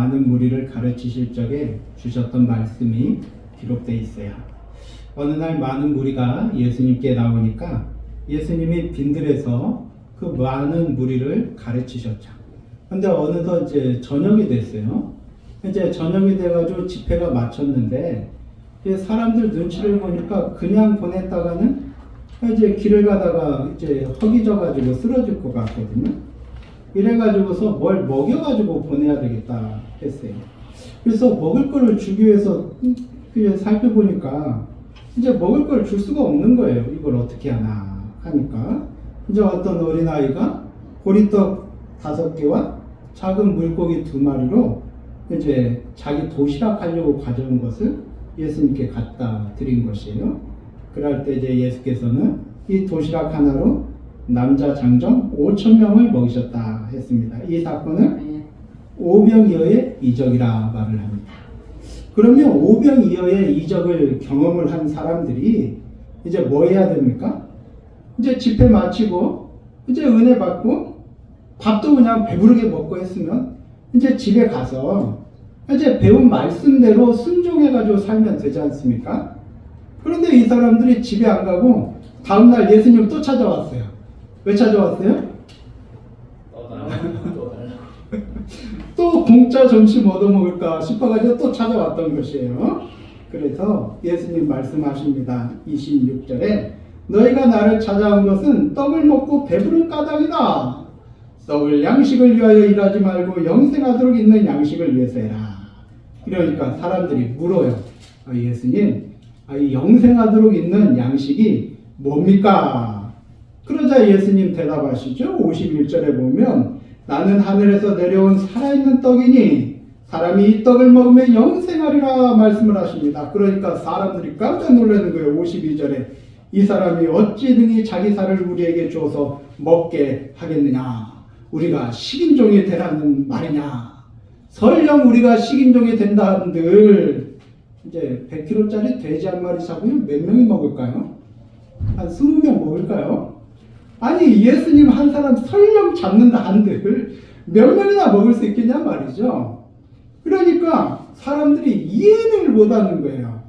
많은 무리를 가르치실 적에 주셨던 말씀이 기록되어 있어요. 어느 날 많은 무리가 예수님께 나오니까 예수님이 빈들에서 그 많은 무리를 가르치셨죠. 근데 어느덧 이제 저녁이 됐어요. 이제 저녁이 돼가지고 집회가 마쳤는데 사람들 눈치를 보니까 그냥 보냈다가는 이제 길을 가다가 이제 허기져가지고 쓰러질 것 같거든요. 이래가지고서 뭘 먹여가지고 보내야 되겠다 했어요. 그래서 먹을 거를 주기 위해서 그냥 살펴보니까 이제 먹을 걸 줄 수가 없는 거예요. 이걸 어떻게 하나 하니까 이제 어떤 어린아이가 보리떡 5개와 작은 물고기 2마리로 이제 자기 도시락 하려고 가져온 것을 예수님께 갖다 드린 것이에요. 그럴 때 이제 예수께서는 이 도시락 하나로 남자 장정 5,000명을 먹이셨다 했습니다. 이 사건을 오병이어의 이적이라 말을 합니다. 그러면 오병이어의 이적을 경험을 한 사람들이 이제 뭐 해야 됩니까? 이제 집회 마치고 이제 은혜 받고 밥도 그냥 배부르게 먹고 했으면 이제 집에 가서 이제 배운 말씀대로 순종해가지고 살면 되지 않습니까? 그런데 이 사람들이 집에 안 가고 다음날 예수님 또 찾아왔어요. 왜 찾아왔어요? 또 공짜 점심 얻어먹을까 싶어가지고 또 찾아왔던 것이에요. 그래서 예수님 말씀하십니다. 26절에 너희가 나를 찾아온 것은 떡을 먹고 배부른 까닭이다. 썩을 양식을 위하여 일하지 말고 영생하도록 있는 양식을 위해서 해라. 이러니까 사람들이 물어요. 예수님, 이 영생하도록 있는 양식이 뭡니까? 그러자 예수님 대답하시죠. 51절에 보면 나는 하늘에서 내려온 살아있는 떡이니 사람이 이 떡을 먹으면 영생하리라 말씀을 하십니다. 그러니까 사람들이 깜짝 놀라는 거예요. 52절에 이 사람이 어찌 등이 자기 살을 우리에게 줘서 먹게 하겠느냐? 우리가 식인종이 되라는 말이냐? 설령 우리가 식인종이 된다 한들 이제 100kg짜리 돼지 한 마리 잡으면 몇 명이 먹을까요? 한 20명 먹을까요? 아니 예수님 한 사람 설령 잡는다 한들 몇 명이나 먹을 수 있겠냐 말이죠. 그러니까 사람들이 이해를 못하는 거예요.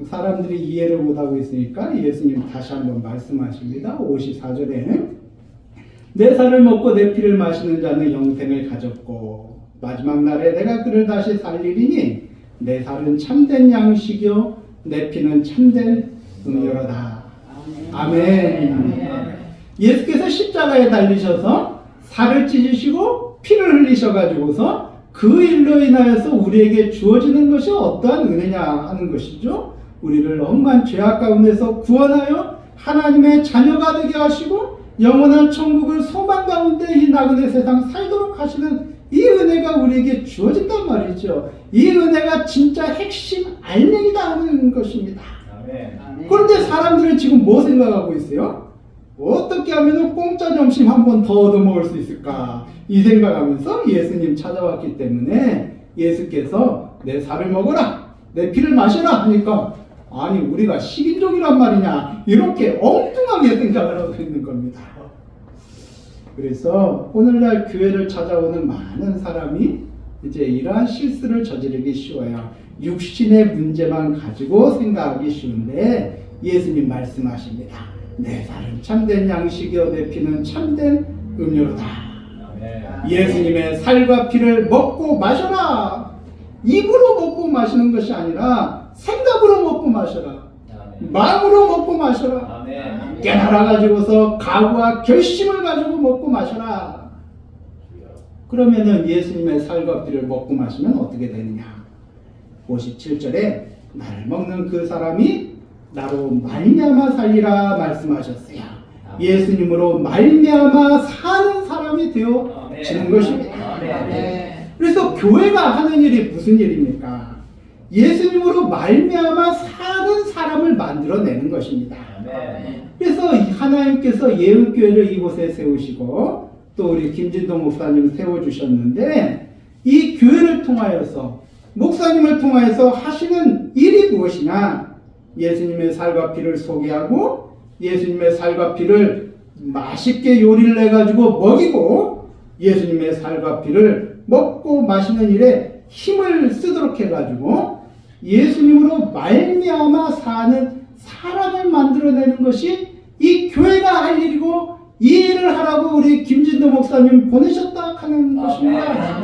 사람들이 이해를 못하고 있으니까 예수님 다시 한번 말씀하십니다. 54절에 내 살을 먹고 내 피를 마시는 자는 영생을 가졌고 마지막 날에 내가 그를 다시 살리리니 내 살은 참된 양식이요 내 피는 참된 음료로다. 아멘. 예수께서 십자가에 달리셔서 살을 찢으시고 피를 흘리셔가지고서 그 일로 인하여서 우리에게 주어지는 것이 어떠한 은혜냐 하는 것이죠. 우리를 엄한 죄악 가운데서 구원하여 하나님의 자녀가 되게 하시고 영원한 천국을 소망 가운데 이 나그네 세상 살도록 하시는 이 은혜가 우리에게 주어진단 말이죠. 이 은혜가 진짜 핵심 알맹이다 하는 것입니다. 아멘. 그런데 사람들은 지금 뭐 생각하고 있어요? 어떻게 하면 공짜 점심 한 번 더 얻어먹을 수 있을까? 이 생각하면서 예수님 찾아왔기 때문에 예수께서 내 살을 먹어라, 내 피를 마셔라 하니까 아니 우리가 식인종이란 말이냐 이렇게 엉뚱하게 생각을 하고 있는 겁니다. 그래서 오늘날 교회를 찾아오는 많은 사람이 이제 이러한 실수를 저지르기 쉬워요. 육신의 문제만 가지고 생각하기 쉬운데 예수님 말씀하십니다. 내 살은 참된 양식이요 내 피는 참된 음료로다. 예수님의 살과 피를 먹고 마셔라. 입으로 먹고 마시는 것이 아니라 생각으로 먹고 마셔라. 마음으로 먹고 마셔라. 깨달아 가지고서 각오와 결심을 가지고 먹고 마셔라. 그러면은 예수님의 살과 피를 먹고 마시면 어떻게 되느냐? 57절에 나를 먹는 그 사람이 나로 말미암아 살리라 말씀하셨어요. 예수님으로 말미암아 사는 사람이 되어지는 것입니다. 그래서 교회가 하는 일이 무슨 일입니까? 예수님으로 말미암아 사는 사람을 만들어내는 것입니다. 그래서 하나님께서 예은교회를 이곳에 세우시고 또 우리 김진동 목사님 세워주셨는데 이 교회를 통하여서 목사님을 통하여서 하시는 일이 무엇이냐? 예수님의 살과 피를 소개하고 예수님의 살과 피를 맛있게 요리를 해가지고 먹이고 예수님의 살과 피를 먹고 마시는 일에 힘을 쓰도록 해가지고 예수님으로 말미암아 사는 사람을 만들어내는 것이 이 교회가 할 일이고, 이 일을 하라고 우리 김진도 목사님 보내셨다 하는 것입니다.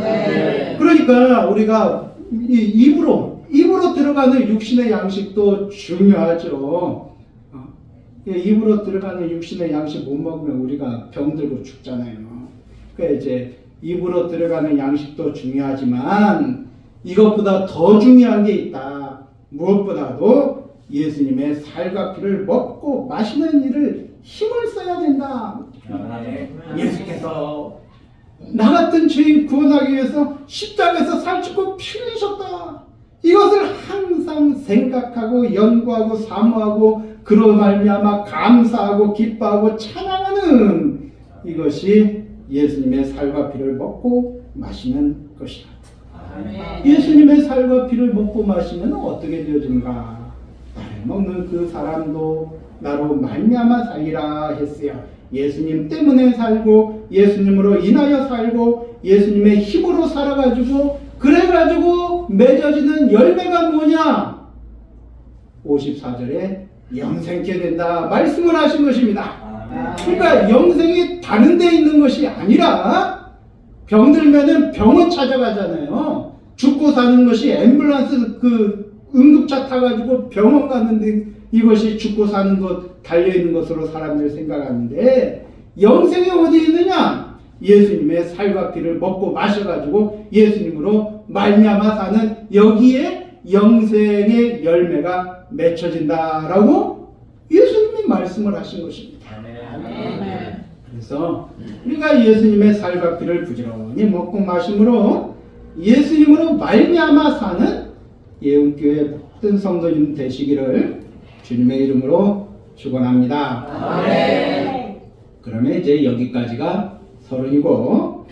그러니까 우리가 입으로 들어가는 육신의 양식도 중요하죠. 입으로 들어가는 육신의 양식 못 먹으면 우리가 병들고 죽잖아요. 그러니까 이제 입으로 들어가는 양식도 중요하지만 이것보다 더 중요한 게 있다. 무엇보다도 예수님의 살과 피를 먹고 마시는 일을 힘을 써야 된다. 예수께서 나 같은 죄인 구원하기 위해서 십자가에서 살찌고 피 흘리셨다. 이것을 항상 생각하고 연구하고 사모하고 그로 말미암아 감사하고 기뻐하고 찬양하는 이것이 예수님의 살과 피를 먹고 마시는 것이다. 예수님의 살과 피를 먹고 마시면 어떻게 되어진가? 나를 먹는 그 사람도 나로 말미암아 살리라 했어요. 예수님 때문에 살고 예수님으로 인하여 살고 예수님의 힘으로 살아가지고 그래가지고 맺어지는 열매가 뭐냐? 54절에 영생케 된다 말씀을 하신 것입니다. 그러니까 영생이 다른 데 있는 것이 아니라 병들면은 병원 찾아가잖아요. 죽고 사는 것이 앰뷸런스 그 응급차 타가지고 병원 갔는데 이것이 죽고 사는 것 달려있는 것으로 사람들 생각하는데 영생이 어디 있느냐? 예수님의 살과 피를 먹고 마셔가지고 예수님으로 말미암아 사는 여기에 영생의 열매가 맺혀진다라고 예수님이 말씀을 하신 것입니다. 그래서 우리가 예수님의 살과 피를 부지런히 먹고 마심으로 예수님으로 말미암아 사는 예은교회 모든 성도님 되시기를 주님의 이름으로 축원합니다. 그러면 이제 여기까지가 서론이고,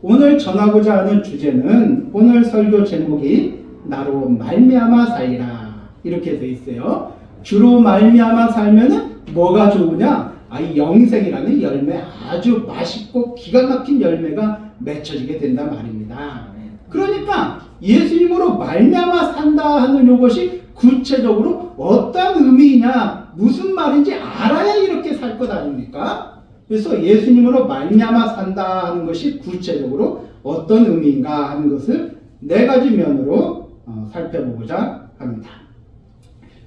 오늘 전하고자 하는 주제는 오늘 설교 제목이 나로 말미암아 살리라 이렇게 돼 있어요. 주로 말미암아 살면은 뭐가 좋으냐? 이 영생이라는 열매, 아주 맛있고 기가 막힌 열매가 맺혀지게 된단 말입니다. 그러니까 예수님으로 말미암아 산다 하는 이것이 구체적으로 어떤 의미냐, 무슨 말인지 알아야 이렇게 살 것 아닙니까? 그래서 예수님으로 말미암아 산다 하는 것이 구체적으로 어떤 의미인가 하는 것을 네 가지 면으로 살펴보고자 합니다.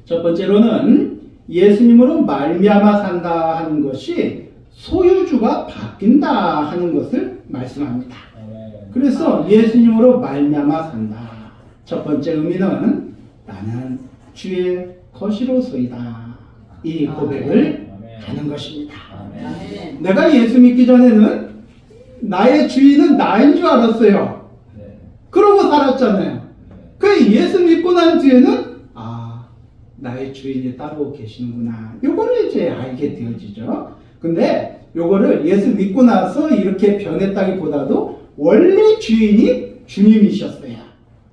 첫 번째로는 예수님으로 말미암아 산다 하는 것이 소유주가 바뀐다 하는 것을 말씀합니다. 그래서 예수님으로 말미암아 산다. 첫 번째 의미는 나는 주의 것이로소이다. 이 고백을 하는 것입니다. 내가 예수 믿기 전에는 나의 주인은 나인 줄 알았어요. 그러고 살았잖아요. 그 예수 믿고 난 뒤에는 나의 주인이 따로 계시는구나. 요거를 이제 알게 되어지죠. 근데 요거를 예수 믿고 나서 이렇게 변했다기보다도 원래 주인이 주님이셨어요.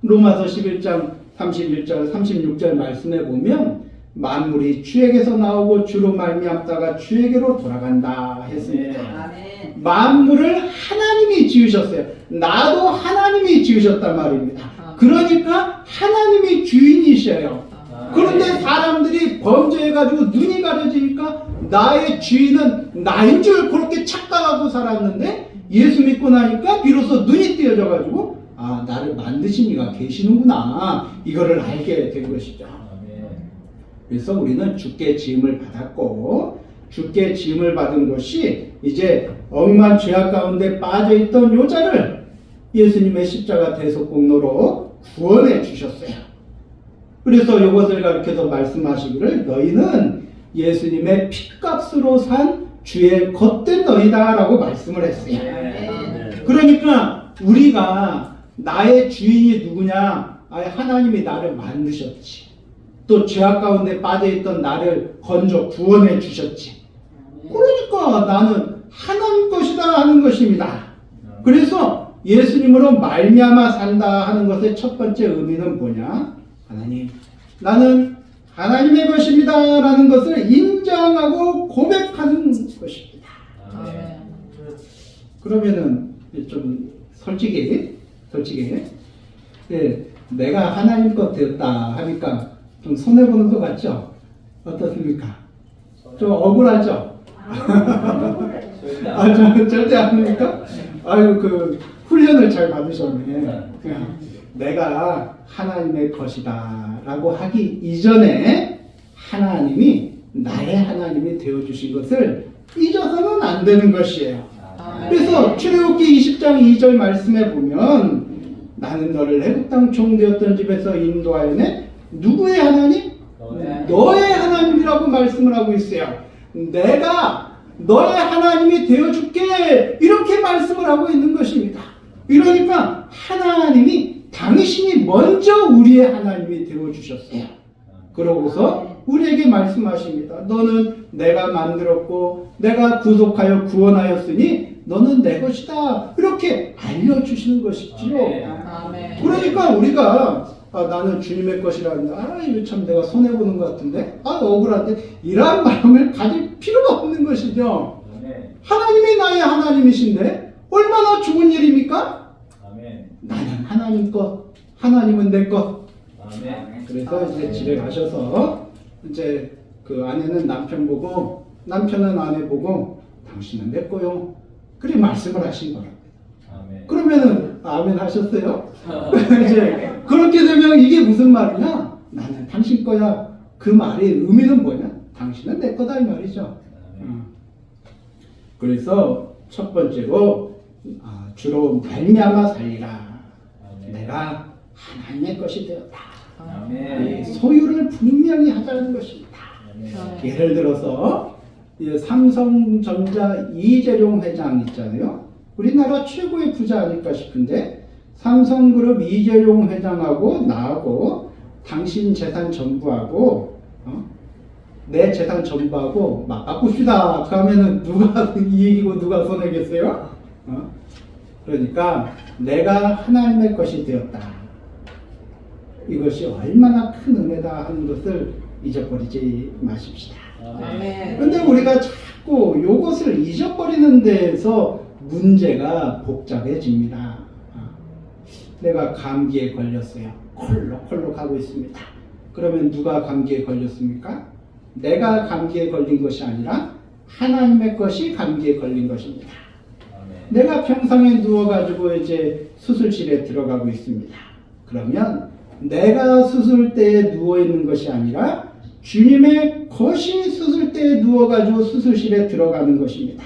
로마서 11장 31절 36절 말씀에 보면 만물이 주에게서 나오고 주로 말미암다가 주에게로 돌아간다 했습니다. 만물을 하나님이 지으셨어요. 나도 하나님이 지으셨단 말입니다. 그러니까 하나님이 주인이셔요. 그런데 사람들이 범죄해가지고 눈이 가려지니까 나의 주인은 나인 줄 그렇게 착각하고 살았는데 예수 믿고 나니까 비로소 눈이 띄어져가지고 나를 만드신 이가 계시는구나, 이거를 알게 된 것이죠. 그래서 우리는 주께 지음을 받았고, 주께 지음을 받은 것이 이제 억만 죄악 가운데 빠져있던 요자를 예수님의 십자가 대속공로로 구원해 주셨어요. 그래서 이것을 가르쳐서 말씀하시기를 너희는 예수님의 피값으로 산 주의 겉된 너희다 라고 말씀을 했어요. 그러니까 우리가 나의 주인이 누구냐? 하나님이 나를 만드셨지. 또 죄악 가운데 빠져있던 나를 건져 구원해 주셨지. 그러니까 나는 하나님 것이다 하는 것입니다. 그래서 예수님으로 말미암아 산다 하는 것의 첫 번째 의미는 뭐냐? 하나님, 나는 하나님의 것입니다 라는 것을 인정하고 고백하는 것입니다. 그러면은 좀 솔직히 예, 내가 하나님 것 되었다 하니까 좀 손해보는 것 같죠? 어떻습니까? 좀 억울하죠? 절대 아닙니까? 아유, 그, 훈련을 잘 받으셨네. 그냥 내가 하나님의 것이다 라고 하기 이전에 하나님이 나의 하나님이 되어주신 것을 잊어서는 안 되는 것이에요. 그래서 출애굽기 20장 2절 말씀에 보면 나는 너를 애굽 땅 종되었던 집에서 인도하여내 누구의 하나님? 너의 하나님이라고 말씀을 하고 있어요. 내가 너의 하나님이 되어줄게 이렇게 말씀을 하고 있는 것입니다. 이러니까 하나님이 당신이 먼저 우리의 하나님이 되어주셨어요. 그러고서 우리에게 말씀하십니다. 너는 내가 만들었고 내가 구속하여 구원하였으니 너는 내 것이다. 이렇게 알려주시는 것이지요. 아멘. 그러니까 우리가 나는 주님의 것이란다. 이거 참 내가 손해보는 것 같은데. 억울한데. 이러한 마음을 가질 필요가 없는 것이죠. 하나님이 나의 하나님이신데 얼마나 좋은 일입니까? 나는 하나님 것, 하나님은 내 것. 그래서 이제 집에 가셔서 이제 그 아내는 남편 보고 남편은 아내 보고 당신은 내 거요. 그렇게 말씀을 하신 거랍니다. 그러면은 아멘 하셨어요? 이제 그렇게 되면 이게 무슨 말이냐? 나는 당신 거야. 그 말의 의미는 뭐냐? 당신은 내 거다 이 말이죠. 그래서 첫 번째로 주로 말미암아 살리라. 내가 하나님의 것이 되었다. 이 소유를 분명히 하자는 것입니다. 예를 들어서 삼성전자 이재용 회장 있잖아요. 우리나라 최고의 부자 아닐까 싶은데 삼성그룹 이재용 회장하고 나하고 당신 재산 전부하고 내 재산 전부하고 막 바꿉시다. 그러면은 누가 이익이고 누가 손해겠어요? 그러니까 내가 하나님의 것이 되었다. 이것이 얼마나 큰 은혜다 하는 것을 잊어버리지 마십시다. 그런데 우리가 자꾸 이것을 잊어버리는 데에서 문제가 복잡해집니다. 내가 감기에 걸렸어요. 콜록콜록 하고 있습니다. 그러면 누가 감기에 걸렸습니까? 내가 감기에 걸린 것이 아니라 하나님의 것이 감기에 걸린 것입니다. 내가 평상에 누워가지고 이제 수술실에 들어가고 있습니다. 그러면 내가 수술대에 누워있는 것이 아니라 주님의 것이 수술대에 누워가지고 수술실에 들어가는 것입니다.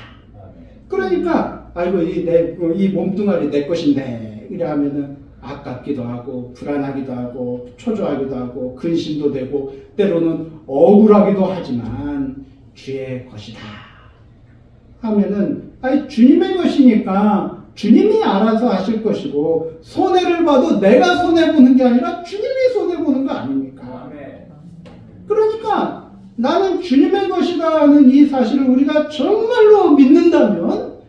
그러니까 아이고 이 몸뚱아리 내 것인데 이래 하면은 아깝기도 하고 불안하기도 하고 초조하기도 하고 근심도 되고 때로는 억울하기도 하지만 주의 것이다 하면은 주님의 것이니까 주님이 알아서 하실 것이고 손해를 봐도 내가 손해보는 게 아니라 주님이 손해보는 거 아닙니까? 그러니까 나는 주님의 것이다 하는 이 사실을 우리가 정말로 믿는다면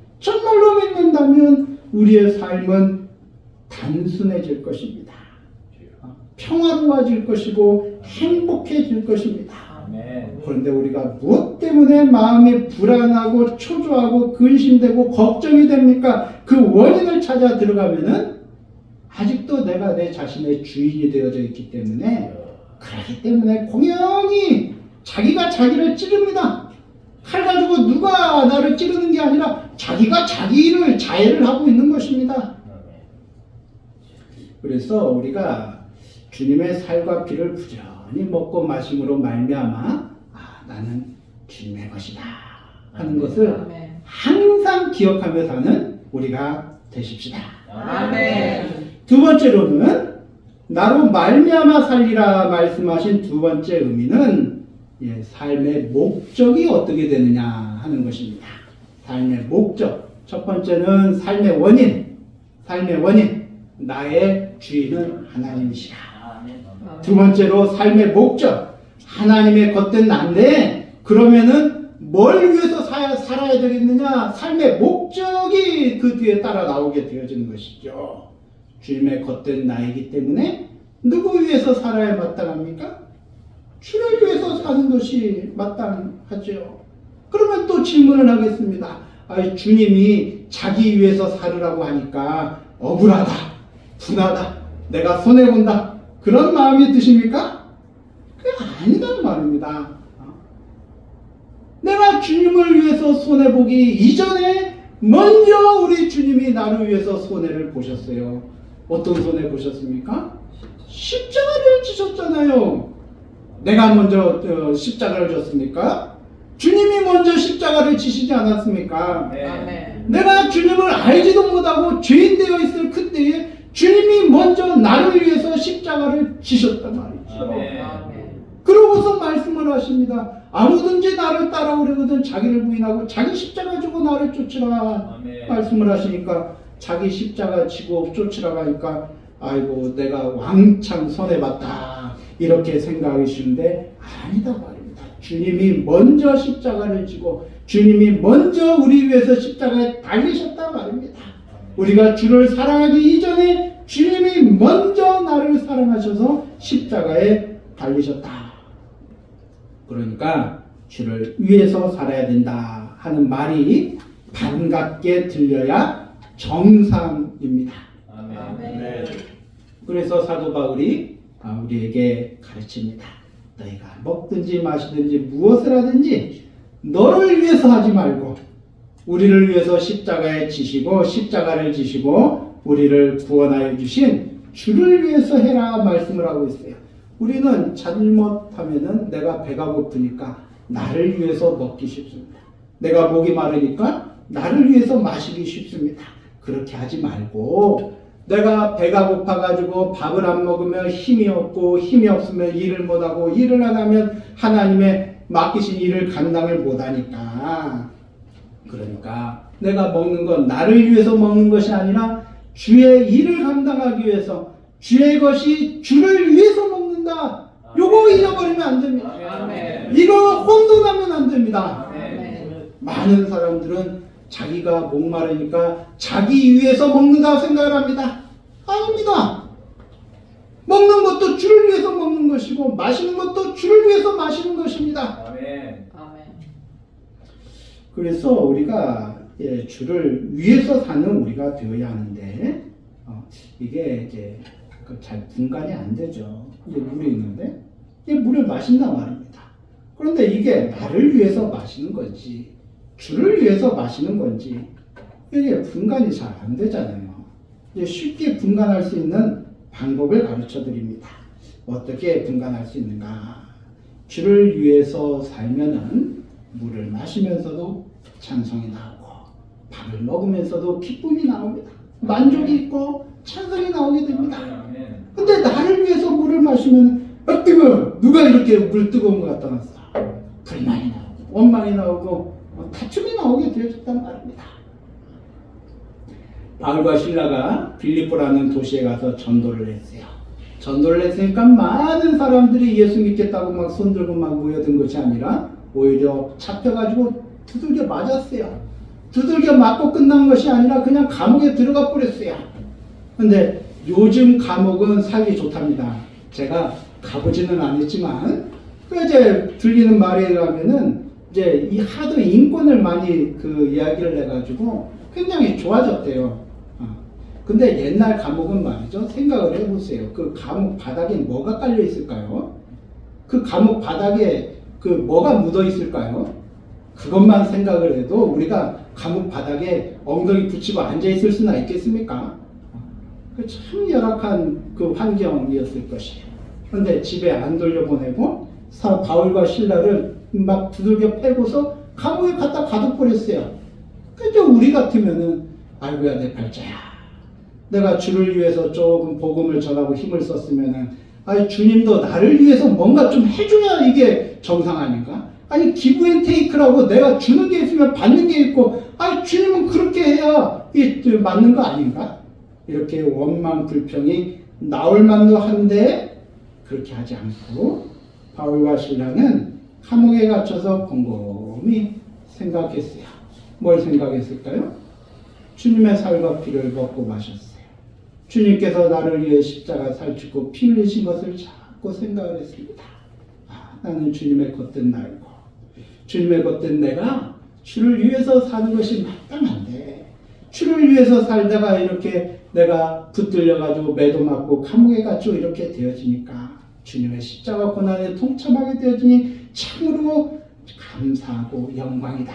우리의 삶은 단순해질 것입니다. 평화로워질 것이고 행복해질 것입니다. 그런데 우리가 무엇 때문에 마음이 불안하고 초조하고 근심되고 걱정이 됩니까? 그 원인을 찾아 들어가면은 아직도 내가 내 자신의 주인이 되어져 있기 때문에 그렇기 때문에 공연히 자기가 자기를 찌릅니다. 칼 가지고 누가 나를 찌르는 게 아니라 자기가 자기를 자해를 하고 있는 것입니다. 그래서 우리가 주님의 살과 피를 부지런히 먹고 마심으로 말미암아 나는 주님의 것이다 하는 것을 항상 기억하며 사는 우리가 되십시다. 아멘. 두 번째로는 나로 말미암아 살리라 말씀하신 두 번째 의미는 삶의 목적이 어떻게 되느냐 하는 것입니다. 삶의 목적. 첫 번째는 삶의 원인. 나의 주인은 하나님이시라. 두 번째로 삶의 목적. 하나님의 것된 난데 그러면은 뭘 위해서 살아야 되겠느냐? 삶의 목적이 그 뒤에 따라 나오게 되어지는 것이죠. 주님의 것된 나이기 때문에 누구 위해서 살아야 마땅합니까? 주를 위해서 사는 것이 마땅하죠. 그러면 또 질문을 하겠습니다. 주님이 자기 위해서 살으라고 하니까 억울하다, 분하다, 내가 손해본다. 그런 마음이 드십니까? 그게 아니다는 말입니다. 내가 주님을 위해서 손해보기 이전에 먼저 우리 주님이 나를 위해서 손해를 보셨어요. 어떤 손해 보셨습니까? 십자가를 지셨잖아요. 내가 먼저 십자가를 졌습니까? 주님이 먼저 십자가를 지시지 않았습니까? 아멘. 내가 주님을 알지도 못하고 죄인 되어 있을 그때에 주님이 먼저 나를 위해서 십자가를 지셨단 말이죠. 아멘. 그러고서 말씀을 하십니다. 아무든지 나를 따라오려거든 자기를 부인하고 자기 십자가 지고 나를 쫓으라. 아멘. 말씀을 하시니까 자기 십자가 지고 쫓으라고 하니까 아이고 내가 왕창 손해봤다 이렇게 생각하시는데 아니다 말입니다. 주님이 먼저 십자가를 지고 주님이 먼저 우리 위해서 십자가에 달리셨다 말입니다. 우리가 주를 사랑하기 이전에 주님이 먼저 나를 사랑하셔서 십자가에 달리셨다. 그러니까 주를 위해서 살아야 된다 하는 말이 반갑게 들려야 정상입니다. 아멘. 그래서 사도 바울이 우리에게 가르칩니다. 너희가 먹든지 마시든지 무엇을 하든지 너를 위해서 하지 말고 우리를 위해서 십자가에 지시고 십자가를 지시고 우리를 구원하여 주신 주를 위해서 해라 말씀을 하고 있어요. 우리는 잘못하면은 내가 배가 고프니까 나를 위해서 먹기 쉽습니다. 내가 목이 마르니까 나를 위해서 마시기 쉽습니다. 그렇게 하지 말고 내가 배가 고파가지고 밥을 안 먹으면 힘이 없고 힘이 없으면 일을 못하고 일을 안 하면 하나님의 맡기신 일을 감당을 못하니까 그러니까 내가 먹는 건 나를 위해서 먹는 것이 아니라 주의 일을 감당하기 위해서 주의 것이 주를 위해서 먹는다. 요거 잊어버리면 안 됩니다. 아멘. 이거 혼돈하면 안 됩니다. 아멘. 많은 사람들은 자기가 목마르니까 자기 위해서 먹는다고 생각을 합니다. 아닙니다. 먹는 것도 주를 위해서 먹는 것이고 마시는 것도 주를 위해서 마시는 것입니다. 아멘. 그래서 우리가 주를 위해서 사는 우리가 되어야 하는데 이게 이제 잘 분간이 안 되죠. 이게 물이 있는데 이게 물을 마신단 말입니다. 그런데 이게 나를 위해서 마시는 건지 주를 위해서 마시는 건지 이게 분간이 잘 안 되잖아요. 이제 쉽게 분간할 수 있는 방법을 가르쳐 드립니다. 어떻게 분간할 수 있는가? 주를 위해서 살면은 물을 마시면서도 찬송이 나오고 밥을 먹으면서도 기쁨이 나옵니다. 만족이 있고 찬송이 나오게 됩니다. 근데 나를 위해서 물을 마시면 뜨거워. 누가 이렇게 물 뜨거운 거 갖다 놨어? 불만이 나오고 원망이 나오고 다툼이 나오게 되었단 말입니다. 바울과 실라가 빌립보라는 도시에 가서 전도를 했어요. 전도를 했으니까 많은 사람들이 예수 믿겠다고 막 손들고 막 모여든 것이 아니라 오히려 잡혀가지고 두들겨 맞았어요. 두들겨 맞고 끝난 것이 아니라 그냥 감옥에 들어가 버렸어요. 근데 요즘 감옥은 살기 좋답니다. 제가 가보지는 않았지만 이제 들리는 말에 의하면은 이제 이 하도 인권을 많이 이야기를 해가지고 굉장히 좋아졌대요. 근데 옛날 감옥은 말이죠. 생각을 해보세요. 그 감옥 바닥에 뭐가 깔려 있을까요? 그 감옥 바닥에 뭐가 묻어 있을까요? 그것만 생각을 해도 우리가 감옥 바닥에 엉덩이 붙이고 앉아 있을 수나 있겠습니까? 참 열악한 환경이었을 것이에요. 그런데 집에 안 돌려보내고 바울과 실라를 막 두들겨 패고서 감옥에 갖다 가둬버렸어요. 그런데 우리 같으면은 아이고야 내 발자야. 내가 주를 위해서 조금 복음을 전하고 힘을 썼으면은 아니 주님도 나를 위해서 뭔가 좀 해줘야 이게 정상 아닌가? 아니 기브 앤 테이크라고 내가 주는 게 있으면 받는 게 있고 아니 주님은 그렇게 해야 이게 맞는 거 아닌가? 이렇게 원망 불평이 나올 만도 한데 그렇게 하지 않고 바울과 실라는 감옥에 갇혀서 곰곰이 생각했어요. 뭘 생각했을까요? 주님의 살과 피를 먹고 마셨어요. 주님께서 나를 위해 십자가 살찌고 피 흘리신 것을 자꾸 생각을 했습니다. 나는 주님의 겉된 나이고 주님의 겉된 내가 주를 위해서 사는 것이 마땅한데 주를 위해서 살다가 이렇게 내가 붙들려가지고 매도 맞고 감옥에 갇히고 이렇게 되어지니까 주님의 십자가 고난에 동참하게 되어지니 참으로 감사하고 영광이다.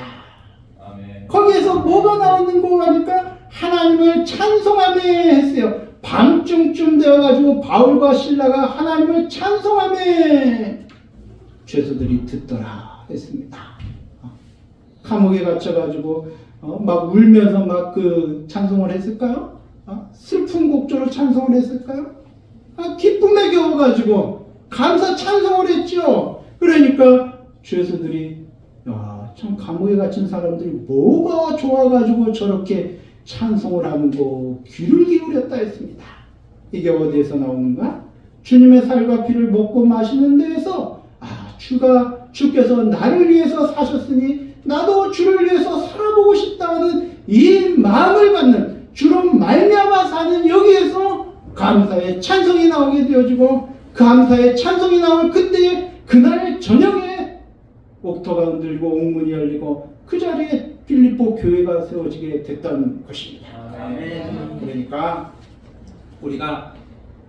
아멘. 거기에서 뭐가 나와 있는 거 하니까 하나님을 찬송하며 했어요. 밤중쯤 되어가지고 바울과 실라가 하나님을 찬송하며 죄수들이 듣더라 했습니다. 감옥에 갇혀가지고 막 울면서 막 그 찬송을 했을까요? 슬픈 곡조로 찬송을 했을까요? 기쁨에 겨워가지고 감사 찬송을 했죠. 그러니까 죄수들이 참 감옥에 갇힌 사람들이 뭐가 좋아가지고 저렇게 찬송을 하는 거 귀를 기울였다 했습니다. 이게 어디에서 나오는가? 주님의 살과 피를 먹고 마시는 데에서 주께서 나를 위해서 사셨으니 나도 주를 위해서 살아보고 싶다는 이 마음을 갖는 주로 말미암아 사는 여기에서 감사의 찬송이 나오게 되어지고 감사의 찬송이 나올 그때 그날 저녁에 옥토가 흔들리고 옥문이 열리고 그 자리에 필리포 교회가 세워지게 됐던 것입니다. 아멘. 그러니까 우리가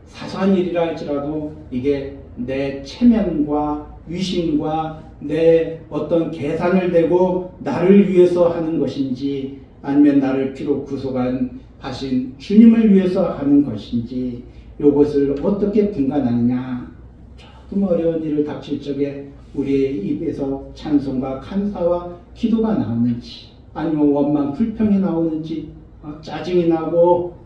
사소한 일이라 할지라도 이게 내 체면과 위신과 내 어떤 계산을 대고 나를 위해서 하는 것인지 아니면 나를 피로 구속하신 주님을 위해서 하는 것인지 이것을 어떻게 분간하느냐. 조금 어려운 일을 닥칠 적에 우리의 입에서 찬송과 감사와 기도가 나오는지 아니면 원망 불평이 나오는지 짜증이 나고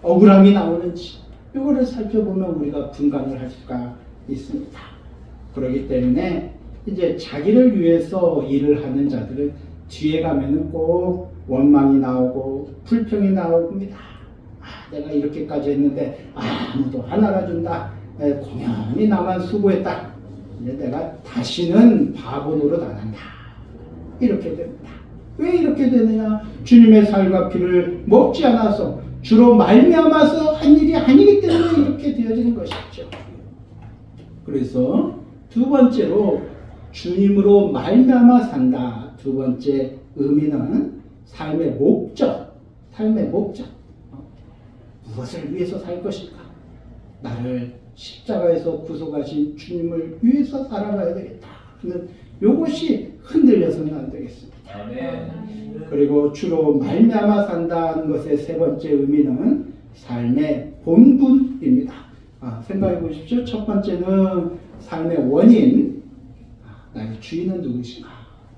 억울함이 나오는지 이거를 살펴보면 우리가 분간을 할 수가 있습니다. 그렇기 때문에 이제 자기를 위해서 일을 하는 자들은 뒤에 가면은 꼭 원망이 나오고 불평이 나옵니다. 내가 이렇게까지 했는데 아무도 안 알아준다. 공연히 나만 수고했다. 이제 내가 다시는 바보 노릇 안 한다. 이렇게 됩니다. 왜 이렇게 되느냐? 주님의 살과 피를 먹지 않아서 주로 말미암아서 한 일이 아니기 때문에 이렇게 되어지는 것이죠. 그래서 두 번째로 주님으로 말미암아 산다. 두 번째 의미는 삶의 목적. 삶의 목적. 무엇을 위해서 살 것인가? 나를 십자가에서 구속하신 주님을 위해서 살아가야 되겠다. 이것이 흔들려서는 안 되겠습니다. 아멘. 그리고 주로 말미암아 산다는 것의 세 번째 의미는 삶의 본분입니다. 생각해 보십시오. 첫 번째는 삶의 원인, 나의 주인은 누구신가?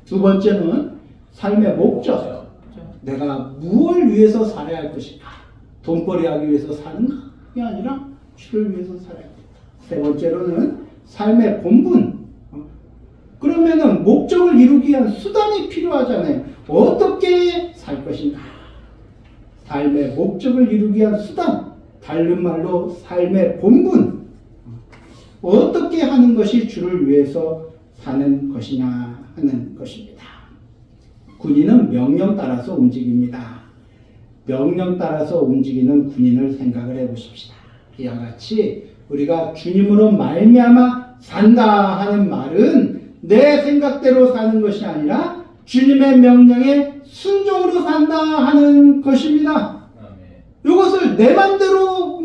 두 번째는 삶의 목적, 내가 무엇을 위해서 살아야 할 것인가? 돈벌이 하기 위해서 사는가? 그게 아니라 주를 위해서 살아야 된다. 세 번째로는 삶의 본분. 그러면은 목적을 이루기 위한 수단이 필요하잖아요. 어떻게 살 것인가? 삶의 목적을 이루기 위한 수단. 다른 말로 삶의 본분. 어떻게 하는 것이 주를 위해서 사는 것이냐 하는 것입니다. 군인은 명령 따라서 움직입니다. 명령 따라서 움직이는 군인을 생각을 해보십시다. 이와 같이 우리가 주님으로 말미암아 산다 하는 말은 내 생각대로 사는 것이 아니라 주님의 명령에 순종으로 산다 하는 것입니다. 이것을 내 맘대로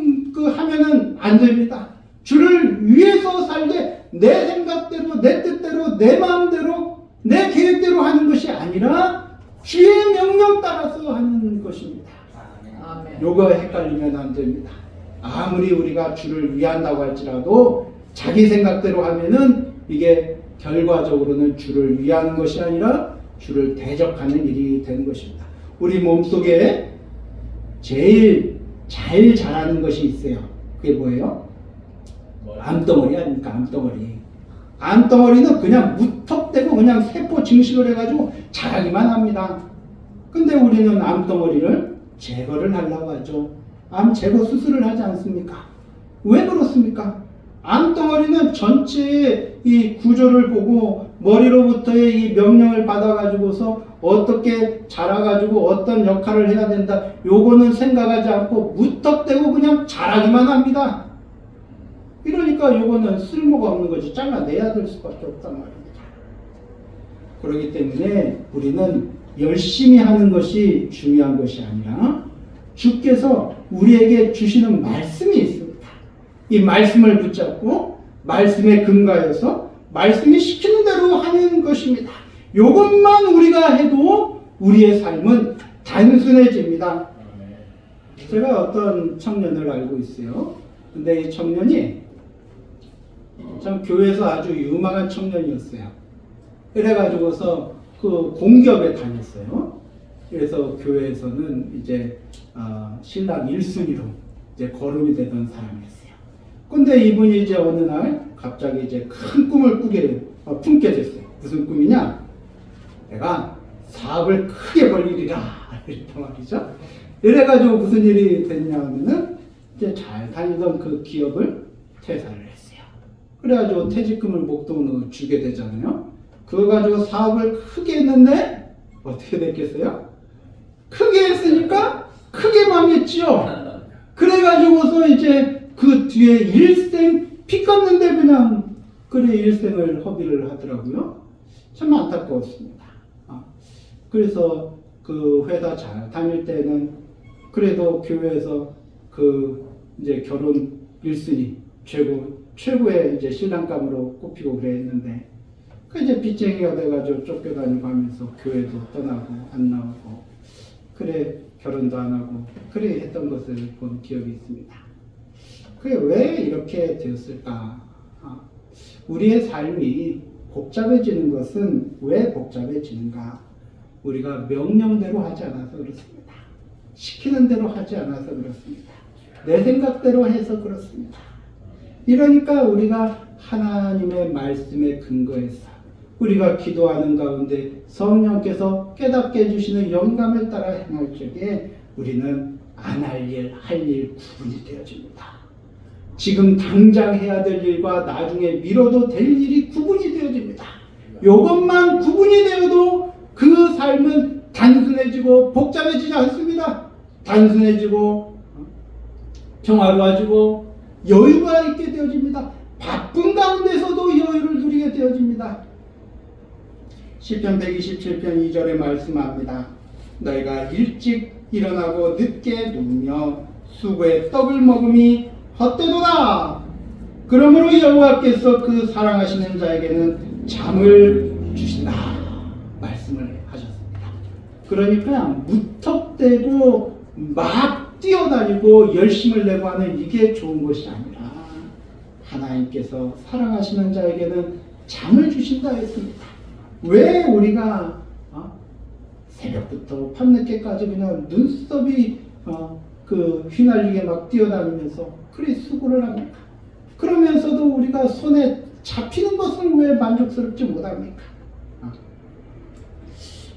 하면은 안 됩니다. 주를 위해서 살되 내 생각대로, 내 뜻대로, 내 마음대로, 내 계획대로 하는 것이 아니라 주의 명령 따라서 하는 것입니다. 요거 헷갈리면 안 됩니다. 아무리 우리가 주를 위한다고 할지라도 자기 생각대로 하면은 이게 결과적으로는 주를 위하는 것이 아니라 주를 대적하는 일이 되는 것입니다. 우리 몸속에 제일 잘 자라는 것이 있어요. 그게 뭐예요? 암덩어리 아닙니까? 암덩어리. 암덩어리는 그냥 무턱대고 그냥 세포 증식을 해가지고 자라기만 합니다. 근데 우리는 암덩어리를 제거를 하려고 하죠. 암 제거 수술을 하지 않습니까? 왜 그렇습니까? 암덩어리는 전체의 이 구조를 보고 머리로부터의 이 명령을 받아가지고서 어떻게 자라가지고 어떤 역할을 해야 된다. 요거는 생각하지 않고 무턱대고 그냥 자라기만 합니다. 이러니까 요거는 쓸모가 없는 거지. 잘라내야 될 수밖에 없단 말입니다. 그렇기 때문에 우리는 열심히 하는 것이 중요한 것이 아니라 주께서 우리에게 주시는 말씀이 있습니다. 이 말씀을 붙잡고 말씀에 근거해서 말씀이 시키는 대로 하는 것입니다. 이것만 우리가 해도 우리의 삶은 단순해집니다. 제가 어떤 청년을 알고 있어요. 근데 이 청년이 참 교회에서 아주 유망한 청년이었어요. 그래가지고서 그 공기업에 다녔어요. 그래서 교회에서는 이제 신랑 1순위로 이제 거론이 되던 사람이었어요. 근데 이분이 이제 어느 날 갑자기 이제 큰 꿈을 품게 됐어요. 무슨 꿈이냐? 내가 사업을 크게 벌리리라 이랬단 말이죠. 이래가지고 무슨 일이 됐냐 하면은 이제 잘 다니던 그 기업을 퇴사를 했어요. 그래가지고 퇴직금을 목돈으로 주게 되잖아요. 그거 가지고 사업을 크게 했는데 어떻게 됐겠어요? 크게 했으니까 크게 망했지요. 그래가지고서 이제 그 뒤에 일생 피 깎는데 그냥 그래 일생을 허비를 하더라고요. 참 안타까웠습니다. 그래서 그 회사 잘 다닐 때는 그래도 교회에서 그 이제 결혼 1순위 최고의 이제 신랑감으로 꼽히고 그랬는데 그 이제 빚쟁이가 돼가지고 쫓겨다니고 하면서 교회도 떠나고 안 나오고 그래 결혼도 안 하고 그래 했던 것을 본 기억이 있습니다. 그게 왜 이렇게 되었을까? 우리의 삶이 복잡해지는 것은 왜 복잡해지는가? 우리가 명령대로 하지 않아서 그렇습니다. 시키는 대로 하지 않아서 그렇습니다. 내 생각대로 해서 그렇습니다. 이러니까 우리가 하나님의 말씀에 근거해서 우리가 기도하는 가운데 성령께서 깨닫게 해주시는 영감을 따라 행할 적에 우리는 안 할 일, 할 일 구분이 되어집니다. 지금 당장 해야 될 일과 나중에 미뤄도 될 일이 구분이 되어집니다. 이것만 구분이 되어도 그 삶은 단순해지고 복잡해지지 않습니다. 단순해지고 평화로워지고 여유가 있게 되어집니다. 바쁜 가운데서도 여유를 누리게 되어집니다. 시편 127편 2절에 말씀합니다. 너희가 일찍 일어나고 늦게 누우며 수고의 떡을 먹음이 헛되도다. 그러므로 여호와께서 그 사랑하시는 자에게는 잠을 주신다. 말씀을 하셨습니다. 그러니까 무턱대고 막 뛰어다니고 열심을 내고 하는 이게 좋은 것이 아니라 하나님께서 사랑하시는 자에게는 잠을 주신다 했습니다. 왜 우리가 새벽부터 밤늦게까지 그냥 눈썹이 그 휘날리게 막 뛰어다니면서 그리 수고를 합니까? 그러면서도 우리가 손에 잡히는 것은 왜 만족스럽지 못합니까?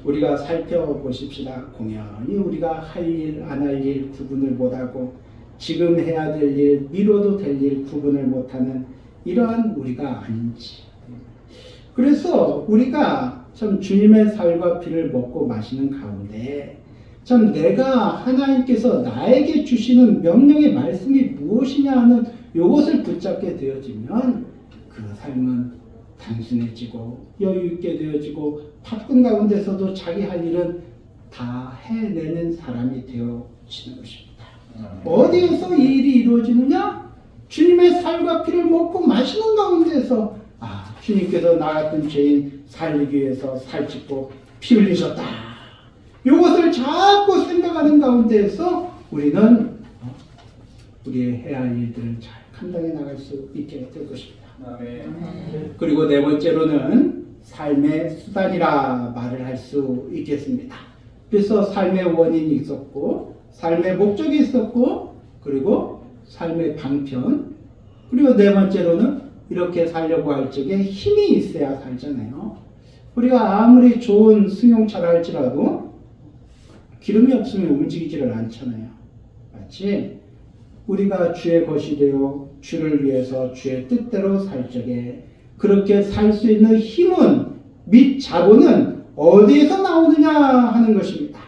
우리가 살펴보십시다. 공연히 우리가 할 일, 안 할 일 구분을 못하고 지금 해야 될 일, 미뤄도 될 일 구분을 못하는 이러한 우리가 아닌지. 그래서 우리가 참 주님의 살과 피를 먹고 마시는 가운데 참 내가 하나님께서 나에게 주시는 명령의 말씀이 무엇이냐 하는 이것을 붙잡게 되어지면 그 삶은 단순해지고 여유있게 되어지고 바쁜 가운데서도 자기 할 일은 다 해내는 사람이 되어지는 것입니다. 어디에서 이 일이 이루어지느냐? 주님의 살과 피를 먹고 마시는 가운데서 주님께서 나 같은 죄인 살리기 위해서 살찌고 피 흘리셨다. 이것을 자꾸 생각하는 가운데에서 우리는 우리의 해야 할 일들을 잘 감당해 나갈 수 있게 될 것입니다. 그리고 네 번째로는 삶의 수단이라 말을 할 수 있겠습니다. 그래서 삶의 원인이 있었고 삶의 목적이 있었고 그리고 삶의 방편 그리고 네 번째로는 이렇게 살려고 할 적에 힘이 있어야 살잖아요. 우리가 아무리 좋은 승용차를 할지라도 기름이 없으면 움직이지를 않잖아요. 마치 우리가 주의 것이 되어 주를 위해서 주의 뜻대로 살 적에 그렇게 살 수 있는 힘은 및 자본은 어디에서 나오느냐 하는 것입니다.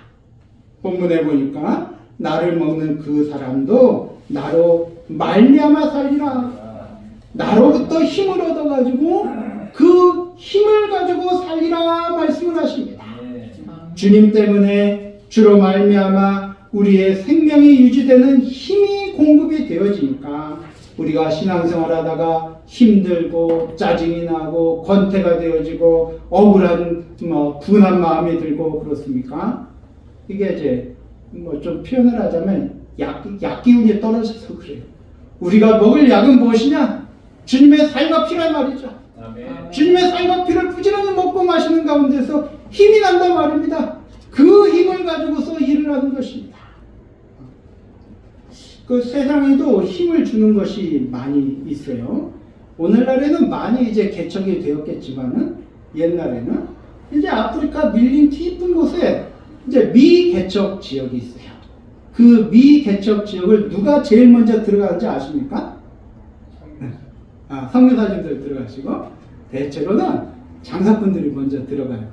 본문에 보니까 나를 먹는 그 사람도 나로 말미암아 살리라. 나로부터 힘을 얻어가지고 그 힘을 가지고 살리라 말씀을 하십니다. 주님 때문에 주로 말미암아 우리의 생명이 유지되는 힘이 공급이 되어지니까 우리가 신앙생활 하다가 힘들고 짜증이 나고 권태가 되어지고 억울한 분한 마음이 들고 그렇습니까? 이게 이제 좀 표현을 하자면 약 기운이 떨어져서 그래요. 우리가 먹을 약은 무엇이냐? 주님의 살과 피란 말이죠. 아멘. 주님의 살과 피를 부지런히 먹고 마시는 가운데서 힘이 난단 말입니다. 그 힘을 가지고서 일을 하는 것입니다. 그 세상에도 힘을 주는 것이 많이 있어요. 오늘날에는 많이 이제 개척이 되었겠지만은 옛날에는 이제 아프리카 밀림 깊은 곳에 이제 미개척 지역이 있어요. 그 미개척 지역을 누가 제일 먼저 들어가는지 아십니까? 선교사님들 들어가시고 대체로는 장사꾼들이 먼저 들어가요.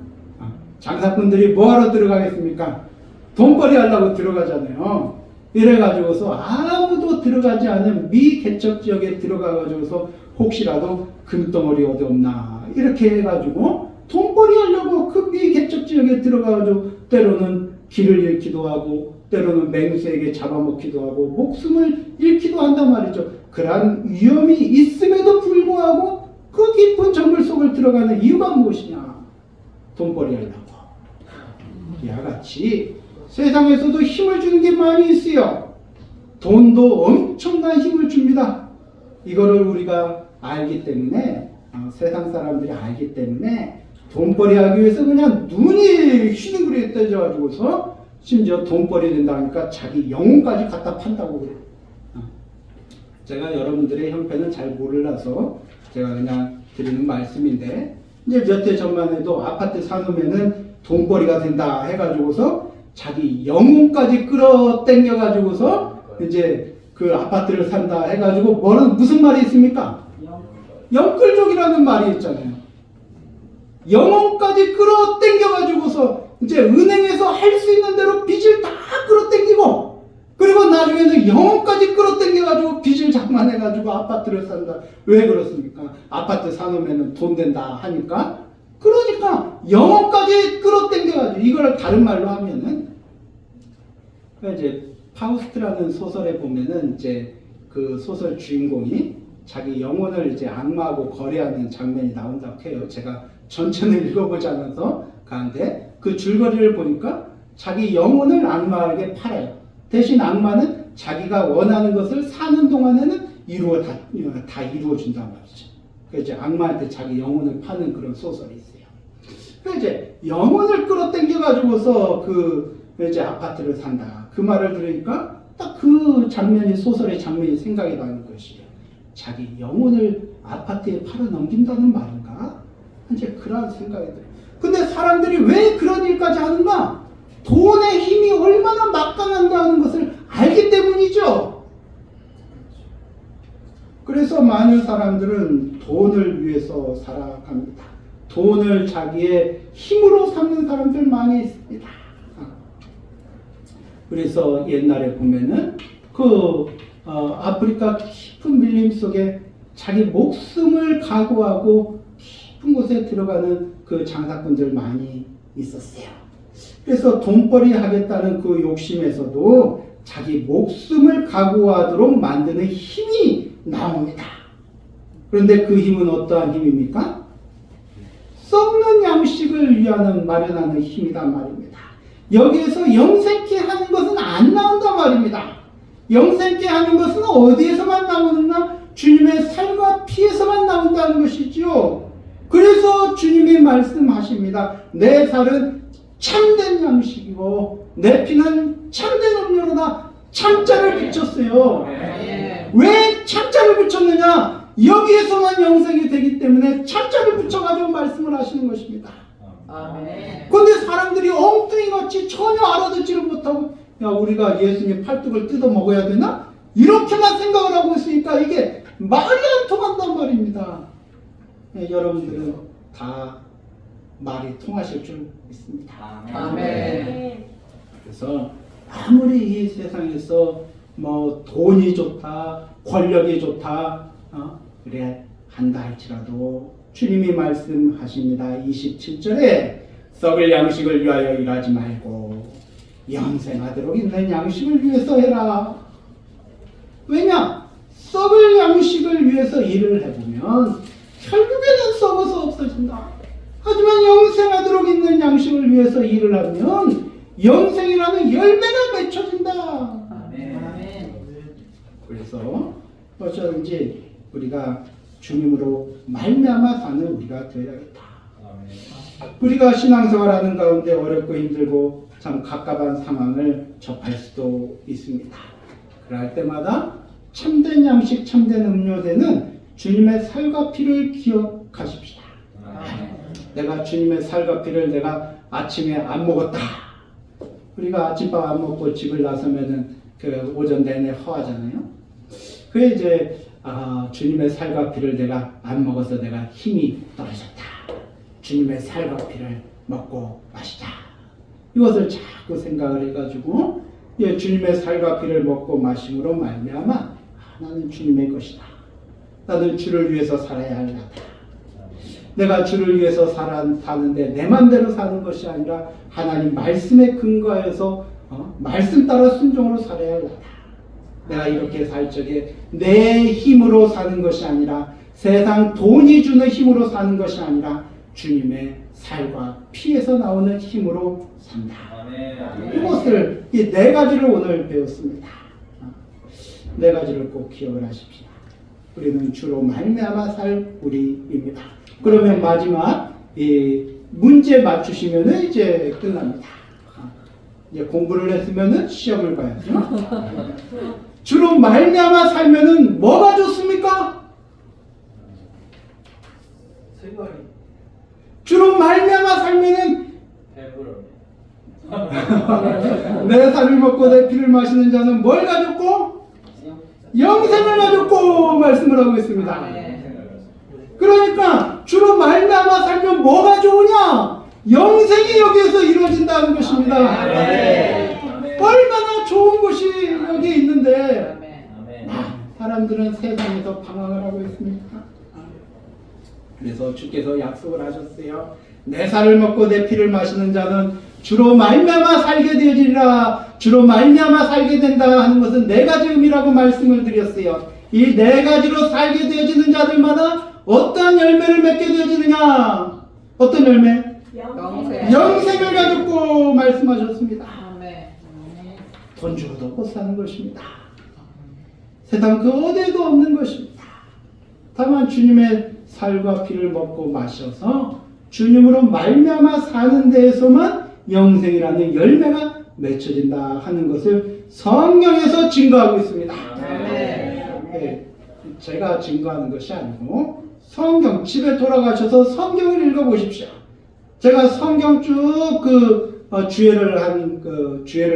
장사꾼들이 뭐하러 들어가겠습니까? 돈벌이 하려고 들어가잖아요. 이래가지고서 아무도 들어가지 않은 미개척 지역에 들어가가지고서 혹시라도 금덩어리 어디 없나 이렇게 해가지고 돈벌이 하려고 그 미개척 지역에 들어가가지고 때로는 길을 잃기도 하고 때로는 맹수에게 잡아먹기도 하고 목숨을 잃기도 한단 말이죠. 그러한 위험이 있음에도 불구하고 그 깊은 정글 속을 들어가는 이유가 무엇이냐? 돈벌이 하려고. 이와 같이 세상에서도 힘을 주는 게 많이 있어요. 돈도 엄청난 힘을 줍니다. 이거를 우리가 알기 때문에 세상 사람들이 알기 때문에 돈벌이 하기 위해서 그냥 눈이 휘둥그레 떠져가지고서 심지어 돈벌이 된다 하니까 자기 영혼까지 갖다 판다고 그래요. 제가 여러분들의 형편은 잘 몰라서 제가 그냥 드리는 말씀인데 이제 몇 해 전만 해도 아파트 사놓으면은 돈벌이가 된다 해가지고서 자기 영혼까지 끌어당겨 가지고서 이제 그 아파트를 산다 해가지고 무슨 말이 있습니까? 영끌족이라는 말이 있잖아요. 영혼까지 끌어당겨 가지고서 이제 은행에서 할 수 있는 대로 빚을 다 끌어당기고 그리고 나중에는 영혼까지 끌어당겨 가지고 빚을 장만해 가지고 아파트를 산다. 왜 그렇습니까? 아파트 사놓으면 돈 된다 하니까 그러니까 영혼까지 끌어당겨 가지고 이걸 다른 말로 하면은 이제 파우스트라는 소설에 보면은 이제 그 소설 주인공이 자기 영혼을 이제 악마하고 거래하는 장면이 나온다고 해요. 제가 전체는 읽어보지 않아서 가는데 그 줄거리를 보니까 자기 영혼을 악마에게 팔아요. 대신 악마는 자기가 원하는 것을 사는 동안에는 다 이루어준단 말이죠. 그래서 이제 악마한테 자기 영혼을 파는 그런 소설이 있어요. 그래서 이제 영혼을 끌어당겨 가지고서 그 이제 아파트를 산다. 그 말을 들으니까 딱 그 장면이 소설의 장면이 생각이 나는 것이에요. 자기 영혼을 아파트에 팔아 넘긴다는 말인가? 이제 그런 생각이 들어요. 근데 사람들이 왜 그런 일까지 하는가? 돈의 힘이 얼마나 막강한다는 것을 알기 때문이죠. 그래서 많은 사람들은 돈을 위해서 살아갑니다. 돈을 자기의 힘으로 삼는 사람들 많이 있습니다. 그래서 옛날에 보면은 아프리카 깊은 밀림 속에 자기 목숨을 각오하고 깊은 곳에 들어가는 그 장사꾼들 많이 있었어요. 그래서 돈벌이 하겠다는 그 욕심에서도 자기 목숨을 각오하도록 만드는 힘이 나옵니다. 그런데 그 힘은 어떠한 힘입니까? 썩는 양식을 위하는 마련하는 힘이란 말입니다. 여기에서 영생케 하는 것은 안 나온단 말입니다. 영생케 하는 것은 어디에서만 나오느냐? 주님의 살과 피에서만 나온다는 것이지요. 그래서 주님이 말씀하십니다. 내 살은 참된 양식이고 내 피는 참된 음료로다. 참자를 붙였어요. 왜 참자를 붙였느냐? 여기에서만 영생이 되기 때문에 참자를 붙여가지고 말씀을 하시는 것입니다. 그런데 사람들이 엉뚱이같이 전혀 알아듣지를 못하고 야 우리가 예수님 팔뚝을 뜯어 먹어야 되나? 이렇게만 생각을 하고 있으니까 이게 말이 안 통한단 말입니다. 네, 여러분들은 다 말이 통하실 줄 믿습니다. 아멘. 그래서 아무리 이 세상에서 뭐 돈이 좋다, 권력이 좋다, 그래 한다 할지라도 주님이 말씀하십니다. 27절에 썩을 양식을 위하여 일하지 말고 영생하도록 있는 양식을 위해서 해라. 왜냐? 썩을 양식을 위해서 일을 해보면 결국에는 썩어서 없어진다. 하지만 영생하도록 있는 양식을 위해서 일을 하면 영생이라는 열매가 맺혀진다. 아멘. 그래서 어쩌든지 우리가 주님으로 말미암아 사는 우리가 되어야겠다. 우리가 신앙생활하는 가운데 어렵고 힘들고 참 갑갑한 상황을 접할 수도 있습니다. 그럴 때마다 참된 양식, 참된 음료되는 주님의 살과 피를 기억하십시다. 내가 주님의 살과 피를 내가 아침에 안 먹었다. 우리가 아침밥 안 먹고 집을 나서면은 그 오전 내내 허하잖아요. 그게 이제 주님의 살과 피를 내가 안 먹어서 내가 힘이 떨어졌다. 주님의 살과 피를 먹고 마시자. 이것을 자꾸 생각을 해가지고 주님의 살과 피를 먹고 마심으로 말미암아 나는 주님의 것이다. 나는 주를 위해서 살아야 한다. 내가 주를 위해서 사는데 내 맘대로 사는 것이 아니라 하나님 말씀에 근거하여서 말씀 따라 순종으로 살아야 한다. 내가 이렇게 살 적에 내 힘으로 사는 것이 아니라 세상 돈이 주는 힘으로 사는 것이 아니라 주님의 살과 피에서 나오는 힘으로 산다. 이것을 이 네 가지를 오늘 배웠습니다. 네 가지를 꼭 기억을 하십시오. 우리는 주로 말미암아 살 우리입니다. 그러면 마지막 이 문제 맞추시면은 이제 끝납니다. 이제 공부를 했으면은 시험을 봐야죠. 주로 말미암아 살면은 뭐가 좋습니까? 주로 말미암아 살면은 내 살을 먹고 내 피를 마시는 자는 뭘 가졌고? 영생을 가졌고 말씀을 하고 있습니다. 그러니까 주로 말미암아 살면 뭐가 좋으냐? 영생이 여기에서 이루어진다는 것입니다. 얼마나 좋은 것이 여기 있는데 사람들은 세상에서 방황을 하고 있습니다. 그래서 주께서 약속을 하셨어요. 내 살을 먹고 내 피를 마시는 자는 주로 말미암아 살게 되어지리라. 주로 말미암아 살게 된다 하는 것은 네 가지 의미라고 말씀을 드렸어요. 이 네 가지로 살게 되어지는 자들마다 어떠한 열매를 맺게 되어지느냐? 어떤 열매? 영생을 가졌고 말씀하셨습니다. 돈 주고도 못 사는 것입니다. 세상 그 어디에도 없는 것입니다. 다만 주님의 살과 피를 먹고 마셔서 주님으로 말미암아 사는 데에서만 영생이라는 열매가 맺혀진다 하는 것을 성경에서 증거하고 있습니다. 네, 제가 증거하는 것이 아니고 성경, 집에 돌아가셔서 성경을 읽어보십시오. 제가 성경 쭉 주애를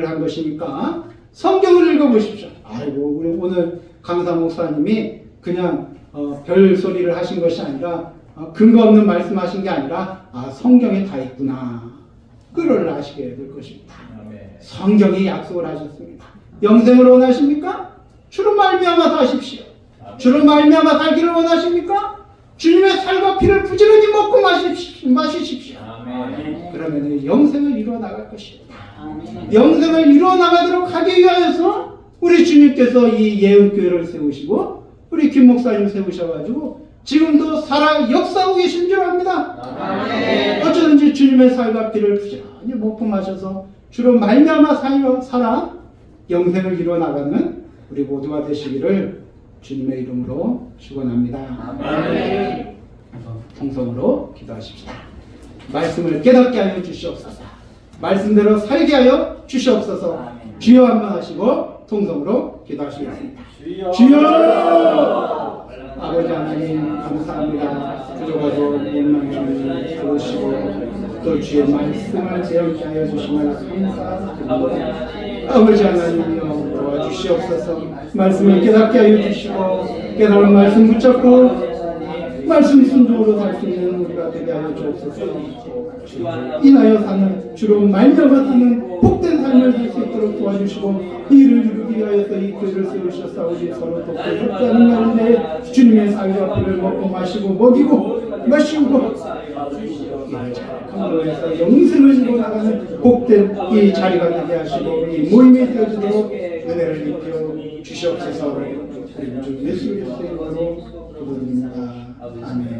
한 것이니까 성경을 읽어보십시오. 아이고, 우리 오늘 강사 목사님이 그냥 별 소리를 하신 것이 아니라 근거 없는 말씀하신 게 아니라 성경에 다 있구나. 그걸 아시게 될 것입니다. 성경이 약속을 하셨습니다. 영생을 원하십니까? 주로 말미암아 사십시오. 주로 말미암아 살기를 원하십니까? 주님의 살과 피를 부지런히 먹고 마시십시오. 그러면 영생을 이루어 나갈 것입니다. 영생을 이루어 나가도록 하기 위하여서 우리 주님께서 이 예은교회를 세우시고 우리 김 목사님 세우셔가지고 지금도 살아 역사하고 계신 줄 압니다. 어쩌든지 주님의 살과 피를 부지런히 먹고 마셔서 주로 말미암아 살아 영생을 이루어 나가는 우리 모두가 되시기를 주님의 이름으로 축원합니다. 통성으로 기도하십시다. 말씀을 깨닫게 하여 주시옵소서. 말씀대로 살게 하여 주시옵소서. 주여 한번 하시고 통성으로 기도하시겠습니다. 주여! 아버지 하나님 감사합니다. 부족하고 못난 주님 도우시고 또 주의 말씀을 배우게 하여 주시면 감사드립니다. 아버지 하나님이여 도와주시옵소서. 말씀을 깨닫게 하여 주시고 깨달은 말씀 붙잡고 말씀 순종으로 살 수 있는 우리가 되게 하여 주옵소서. 인하여 사는 주로 말미암아 사는 복된 삶을 살 수 있도록 도와주시고 이를 이루기 위하여서 이 교회를 세우셨사오니 서로 돕고 협조하는 가운데 주님의 사유와 피를 먹고 마시고 먹이고 마시고 강도에서 영생을 이루어 나가는 복된 이 자리가 되게 하시고 이 모임이 되어지도록 은혜를 입혀 주시옵소서. 그리고 주 예수 그리스도의 이름으로 기도드립니다. 아멘.